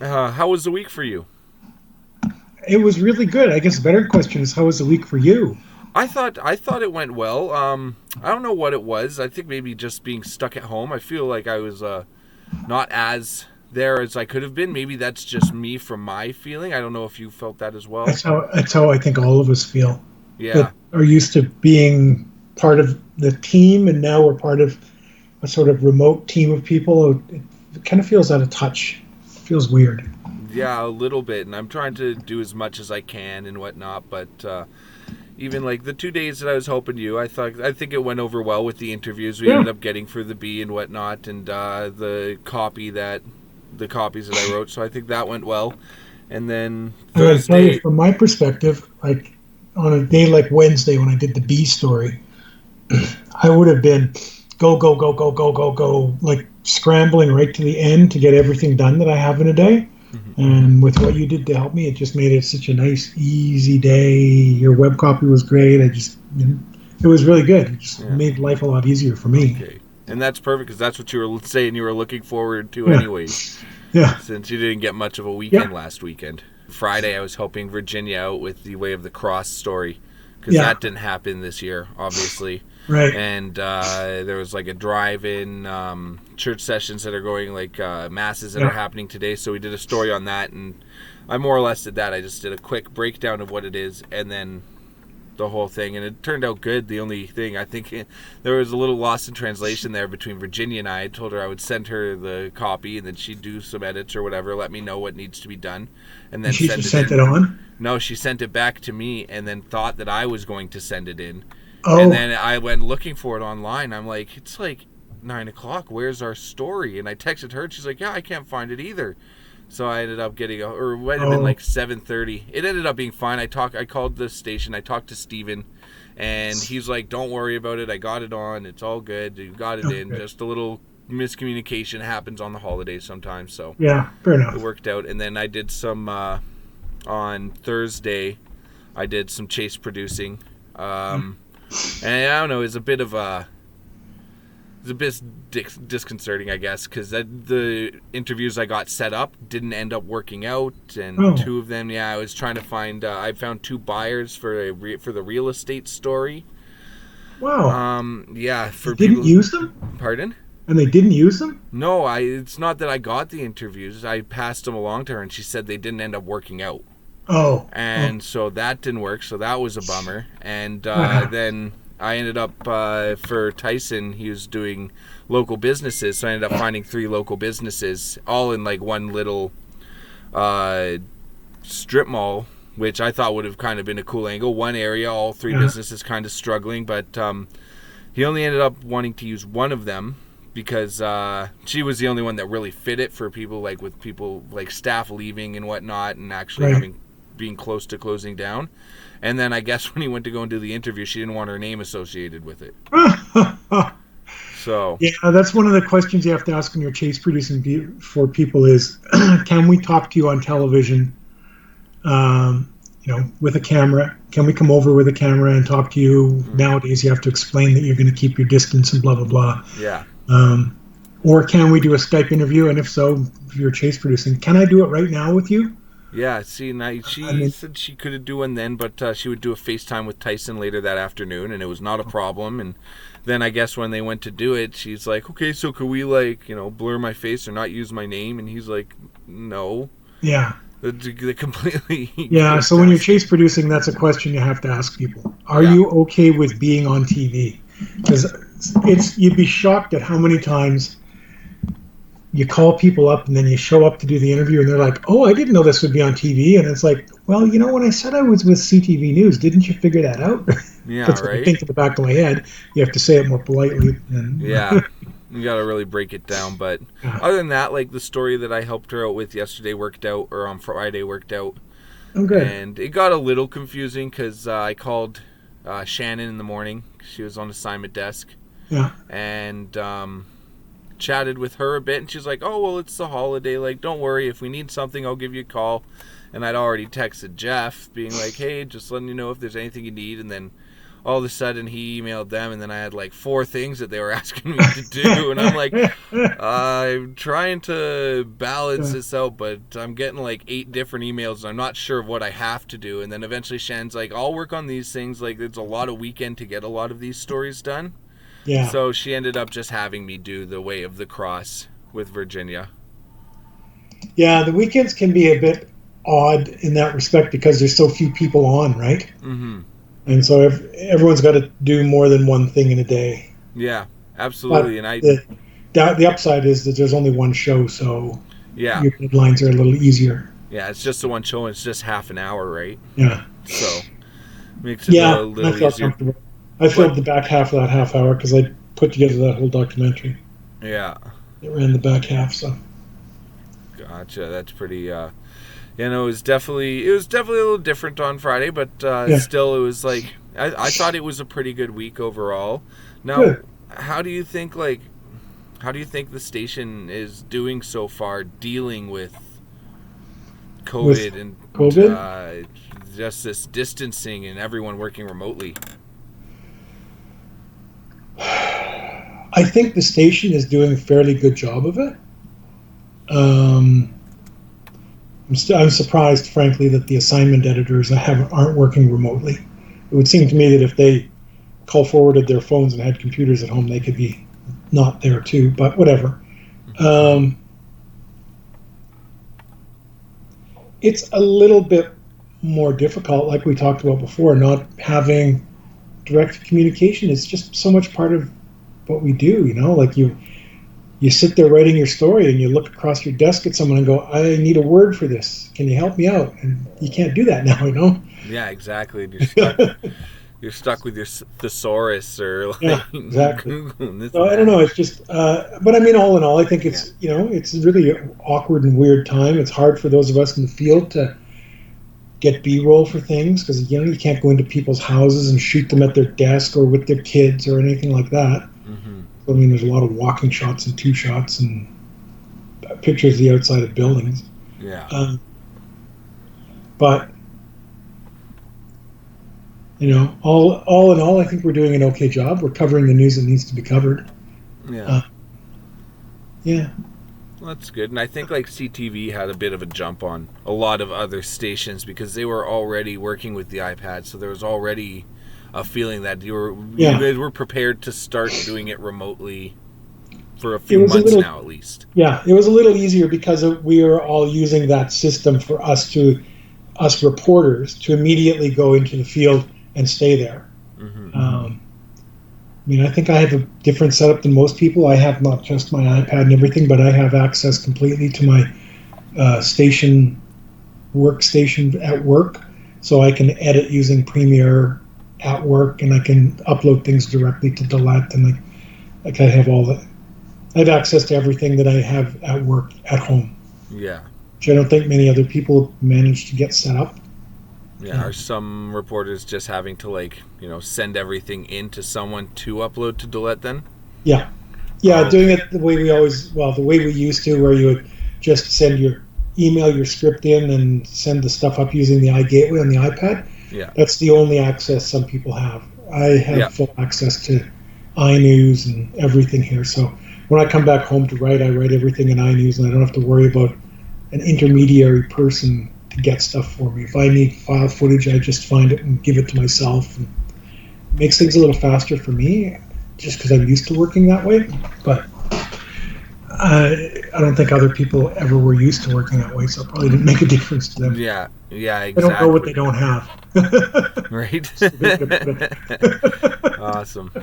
How was the week for you? It was really good. I guess the better question is, how was the week for you? I thought it went well. I don't know what it was. I think maybe just being stuck at home. I feel like I was not as there as I could have been. Maybe that's just me from my feeling. I don't know if you felt that as well. That's how I think all of us feel. Yeah, That are used to being part of the team, and now we're part of a sort of remote team of people. It kind of feels out of touch. It feels weird. yeah, a little bit, and I'm trying to do as much as I can and whatnot. But even like the 2 days that I was hoping to, I think it went over well with the interviews we Yeah. ended up getting for the B and whatnot, and the copies that I wrote. So I think that went well. And then I got to tell you, Thursday, from my perspective, like on a day like Wednesday when I did the B story, I would have been go, go, go, go, go, go, go, like scrambling right to the end to get everything done that I have in a day. And with what you did to help me, it just made it such a nice, easy day. Your web copy was great. It was really good. It just yeah, made life a lot easier for me. okay, and that's perfect because that's what you were saying you were looking forward to, Yeah, anyways. yeah, Since you didn't get much of a yeah, weekend last weekend. Friday, I was helping Virginia out with the Way of the Cross story because yeah. that didn't happen this year, obviously. Right. And there was like a drive-in church sessions that are going, like masses that are Yeah. happening today. So we did a story on that, and I more or less did that. I just did a quick breakdown of what it is, and then the whole thing, and it turned out good. The only thing I think there was a little lost in translation there between Virginia and I. Told her I would send her the copy, and then she'd do some edits or whatever, let me know what needs to be done, and And then she send just it sent it in. on. No, she sent it back to me, and then thought that I was going to send it in, and Oh, then I went looking for it online. I'm like, it's like 9 o'clock. Where's our story? And I texted her, and she's like, yeah, I can't find it either. So I ended up getting, or it might have been oh, like 7:30. It ended up being fine. I called the station. I talked to Steven, and he's like, "Don't worry about it. I got it on. It's all good. You got it oh, in. good. Just a little miscommunication happens on the holidays sometimes, so Yeah, fair it enough. worked out." And then I did some on Thursday. I did some chase producing, um, and I don't know. It's a bit disconcerting, I guess, because the interviews I got set up didn't end up working out, and Oh, two of them, yeah, I was trying to find. I found two buyers for the real estate story. wow. Yeah, They for didn't people. use them, Pardon? and they didn't use them. No, I. It's not that I got the interviews. I passed them along to her, and she said they didn't end up working out, Oh, oh, and so that didn't work. So that was a bummer. And that happens. then I ended up for Tyson. He was doing local businesses, so I ended up finding three local businesses, all in like one little uh, strip mall, which I thought would have kind of been a cool angle. One area, all three Yeah, businesses kind of struggling, but he only ended up wanting to use one of them because she was the only one that really fit it for people, like with people like staff leaving and whatnot, and actually right. having being close to closing down. And then I guess when he went to go and do the interview, she didn't want her name associated with it. So Yeah, that's one of the questions you have to ask when you're chase producing for people is, can we talk to you on television, with a camera? Can we come over with a camera and talk to you? Nowadays, you have to explain that you're going to keep your distance and blah, blah, blah. yeah, Um, or can we do a Skype interview? And if so, if you're chase producing, can I do it right now with you? yeah. See, now I she mean, said she could do one then, but she would do a FaceTime with Tyson later that afternoon, and it was not a problem. And then I guess when they went to do it, she's like, "Okay, so could we like blur my face or not use my name?" And he's like, "No." yeah. They completely Yeah, so when you're adjusted. chase producing, that's a question you have to ask people. Are Yeah, you okay with being on TV? Because it's you'd be shocked at how many times you call people up and then you show up to do the interview and they're like, "Oh, I didn't know this would be on TV." And it's like, "Well, when I said I was with CTV News, didn't you figure that out?" yeah, That's what I right. think in the back of my head. You have to say it more politely. And Yeah, you gotta really break it down. But yeah, other than that, like the story that I helped her out with yesterday worked out, or on Friday worked out, I'm good. and it got a little confusing because I called Shannon in the morning. She was on assignment desk, Yeah, and chatted with her a bit, and she's like, "Oh well, it's the holiday. Like, don't worry. If we need something, I'll give you a call." And I'd already texted Jeff, being like, "Hey, just letting you know if there's anything you need." And then all of a sudden he emailed them, and then I had like 4 things that they were asking me to do, and I'm like, I'm trying to balance this out, but I'm getting like 8 different emails, and I'm not sure what I have to do. And then eventually Shannon's like, I'll work on these things. Like, it's a lot of weekend to get a lot of these stories done. Yeah. So she ended up just having me do the Way of the Cross with Virginia. Yeah, the weekends can be a bit odd in that respect because there's so few people on, right? Mm-hmm. And so everyone's got to do more than one thing in a day. Yeah, absolutely. But the upside is that there's only one show, so yeah, your deadlines are a little easier. Yeah, it's just the one show, and it's just half an hour, right? Yeah. So makes it a little I felt easier. Comfortable. I filled the back half of that half hour because I put together that whole documentary. Yeah. It ran the back half, so. Gotcha. That's pretty. It was definitely a little different on Friday, but still, it was like I thought it was a pretty good week overall. Now, good. How do you think the station is doing so far dealing with COVID and just this distancing and everyone working remotely? I think the station is doing a fairly good job of it. I'm surprised, frankly, that the assignment editors aren't working remotely. It would seem to me that if they call forwarded their phones and had computers at home, they could be not there too, but whatever. It's a little bit more difficult, like we talked about before, not having direct communication. It's just so much part of what we do, like you sit there writing your story and you look across your desk at someone and go, I need a word for this. Can you help me out? And you can't do that now, Yeah, exactly. You're stuck with your thesaurus or exactly. Google. So I don't know. It's just, but I mean, all in all, I think it's, it's really an awkward and weird time. It's hard for those of us in the field to get B-roll for things because, you can't go into people's houses and shoot them at their desk or with their kids or anything like that. Mm-hmm. I mean, there's a lot of walking shots and 2 shots and pictures of the outside of buildings. Yeah. But, all in all, I think we're doing an okay job. We're covering the news that needs to be covered. Yeah. Yeah. Well, that's good. And I think CTV had a bit of a jump on a lot of other stations because they were already working with the iPad. So there was already a feeling that you guys were prepared to start doing it remotely for a few months now, at least. Yeah, it was a little easier because we were all using that system for us reporters to immediately go into the field and stay there. Mm-hmm. I think I have a different setup than most people. I have not just my iPad and everything, but I have access completely to my workstation at work, so I can edit using Premiere at work, and I can upload things directly to Delete, and I have all that. I have access to everything that I have at work at home. Yeah. Which I don't think many other people manage to get set up. Yeah. Are some reporters just having to send everything in to someone to upload to Delete then? Yeah. Doing it the way we used to, where you would just email your script in and send the stuff up using the iGateway on the iPad. Yeah. That's the only access some people have. I have full access to iNews and everything here. So when I come back home to write, I write everything in iNews, and I don't have to worry about an intermediary person to get stuff for me. If I need file footage, I just find it and give it to myself. And it makes things a little faster for me, just because I'm used to working that way. But I don't think other people ever were used to working that way, so it probably didn't make a difference to them. Yeah, exactly. They don't know what they don't have. Right? Awesome.